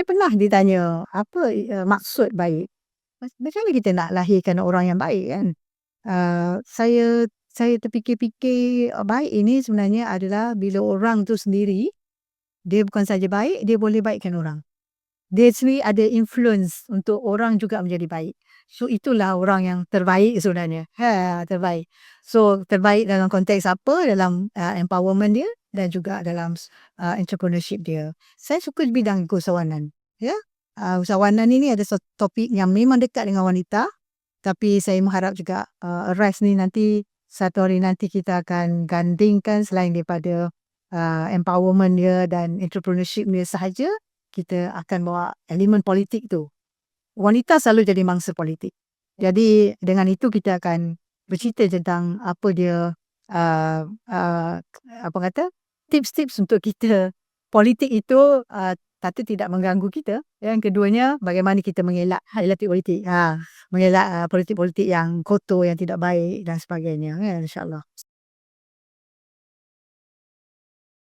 Saya pernah ditanya, apa, maksud baik? Macam mana kita nak lahirkan orang yang baik kan? Saya terfikir-fikir, baik ini sebenarnya adalah bila orang tu sendiri, dia bukan saja baik, dia boleh baikkan orang. Dia sendiri ada influence untuk orang juga menjadi baik. So itulah orang yang terbaik sebenarnya. Terbaik. So terbaik dalam konteks apa? Dalam empowerment dia dan juga dalam entrepreneurship dia. Saya suka di bidang keusahawanan. Ya. Usahawanan ini ada satu topik yang memang dekat dengan wanita, tapi saya mengharap juga Arise ni nanti satu hari nanti kita akan gandingkan selain daripada empowerment dia dan entrepreneurship dia sahaja, kita akan bawa elemen politik tu. Wanita selalu jadi mangsa politik. Jadi dengan itu kita akan bercerita tentang apa dia uh, uh, apa kata tips-tips untuk kita politik itu satu tidak mengganggu kita. Yang keduanya bagaimana kita mengelak politik. Mengelak politik-politik yang kotor, yang tidak baik dan sebagainya. InsyaAllah.